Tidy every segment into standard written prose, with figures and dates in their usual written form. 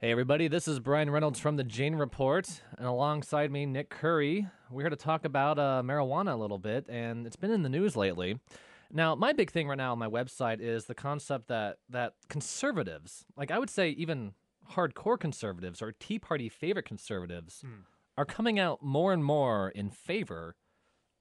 Hey, everybody, this is Brian Reynolds from the Jane Report, and alongside me, Nick Curry. We're here to talk about marijuana a little bit, and it's been in the news lately. Now, my big thing right now on my website is the concept that conservatives, like I would say even hardcore conservatives or Tea Party favorite conservatives, are coming out more and more in favor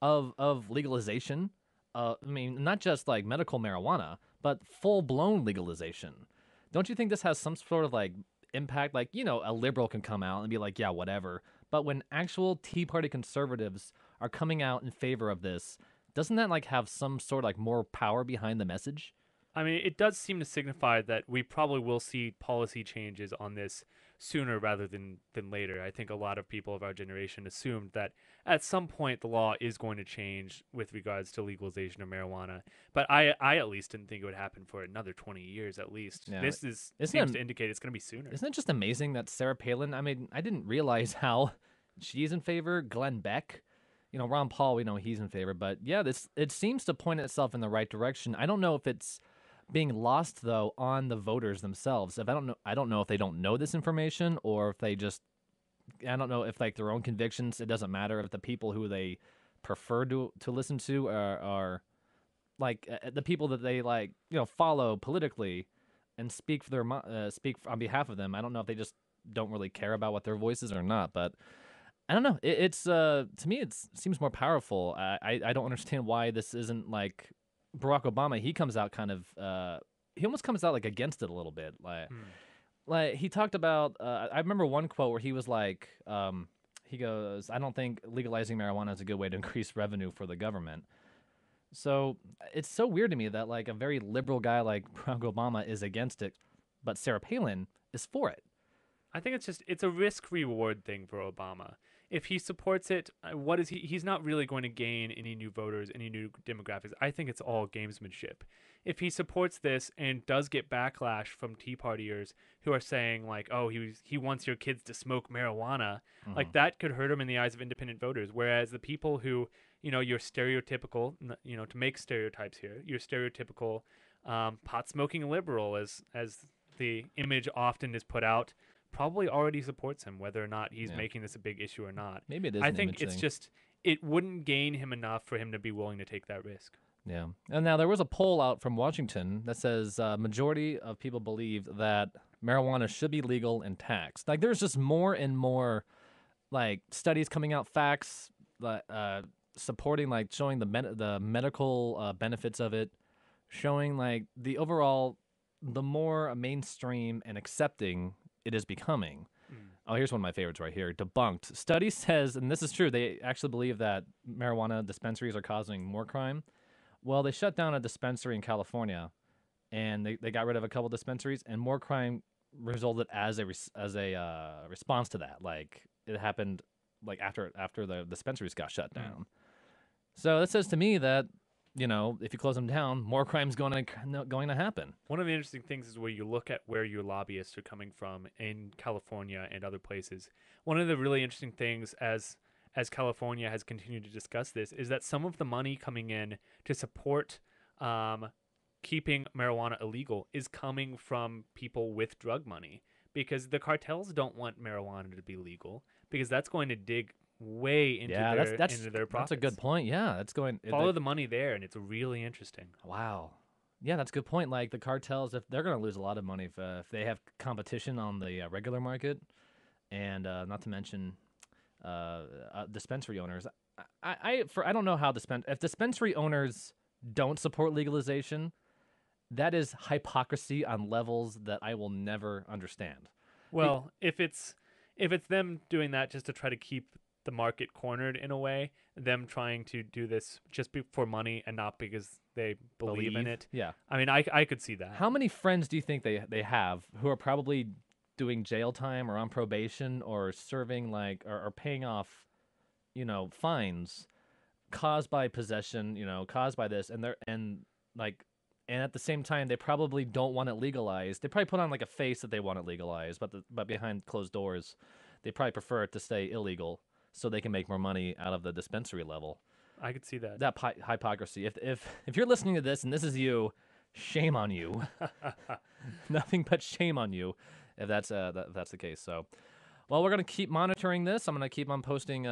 of legalization. Not just like medical marijuana, but full-blown legalization. Don't you think this has some sort of like impact? Like, a liberal can come out and be like, yeah, whatever. But when actual Tea Party conservatives are coming out in favor of this, doesn't that like have some sort of like more power behind the message? I mean, it does seem to signify that we probably will see policy changes on this sooner rather than later. I think a lot of people of our generation assumed that at some point the law is going to change with regards to legalization of marijuana. But I at least didn't think it would happen for another 20 years at least. Yeah. Seems to indicate it's going to be sooner. Isn't it just amazing that Sarah Palin, I didn't realize how she's in favor. Glenn Beck, Ron Paul, we know he's in favor. But yeah, it seems to point itself in the right direction. I don't know if it's being lost though on the voters themselves. I don't know if they don't know this information or if they just, I don't know if like their own convictions. It doesn't matter if the people who they prefer to listen to are like the people that they like follow politically and speak for speak on behalf of them. I don't know if they just don't really care about what their voices or not, but I don't know. It's to me it seems more powerful. I don't understand why this isn't like Barack Obama. He comes out kind of he almost comes out like against it a little bit. Like he talked about I remember one quote where he was like he goes, I don't think legalizing marijuana is a good way to increase revenue for the government. So it's so weird to me that like a very liberal guy like Barack Obama is against it, but Sarah Palin is for it. I think it's a risk reward thing for Obama. If he supports it, what is he's not really going to gain any new voters, any new demographics. I think it's all gamesmanship. If he supports this and does get backlash from Tea Partiers who are saying like, oh, he wants your kids to smoke marijuana, like that could hurt him in the eyes of independent voters. Whereas the people who, you're stereotypical, to make stereotypes here, you're stereotypical pot smoking liberal as the image often is put out, probably already supports him, whether or not he's making this a big issue or not. Maybe it is. I think it's just it wouldn't gain him enough for him to be willing to take that risk. Yeah. And now there was a poll out from Washington that says majority of people believe that marijuana should be legal and taxed. Like there's just more and more like studies coming out, facts supporting, like showing the medical benefits of it, showing like the overall, the more mainstream and accepting it is becoming. Oh, here's one of my favorites right here. Debunked. Study says, and this is true, they actually believe that marijuana dispensaries are causing more crime. Well, they shut down a dispensary in California, and they got rid of a couple dispensaries, and more crime resulted as a response to that. Like it happened like after the dispensaries got shut down. So that says to me that if you close them down, more crime's going to happen. One of the interesting things is where you look at where your lobbyists are coming from in California and other places. One of the really interesting things as California has continued to discuss this is that some of the money coming in to support keeping marijuana illegal is coming from people with drug money, because the cartels don't want marijuana to be legal because that's going to dig way into their profits. That's a good point. Yeah, that's going follow the money there, and it's really interesting. Wow. Yeah, that's a good point. Like the cartels, if they're going to lose a lot of money if they have competition on the regular market, and not to mention dispensary owners. I don't know how if dispensary owners don't support legalization, that is hypocrisy on levels that I will never understand. Well, if it's them doing that just to try to keep the market cornered in a way, them trying to do this just for money and not because they believe in it. Yeah. I mean, I could see that. How many friends do you think they have who are probably doing jail time or on probation or serving like or paying off, fines caused by possession, caused by this, and at the same time they probably don't want it legalized. They probably put on like a face that they want it legalized, but behind closed doors, they probably prefer it to stay illegal, so they can make more money out of the dispensary level. I could see that. That hypocrisy. If you're listening to this and this is you, shame on you. Nothing but shame on you. if that's the case. So, well, we're gonna keep monitoring this. I'm gonna keep on posting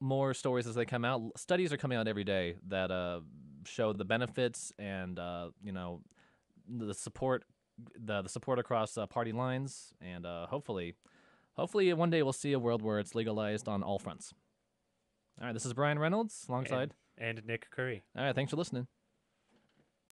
more stories as they come out. Studies are coming out every day that show the benefits and the support the support across party lines, and hopefully one day we'll see a world where it's legalized on all fronts. All right, this is Brian Reynolds alongside and Nick Curry. All right, thanks for listening.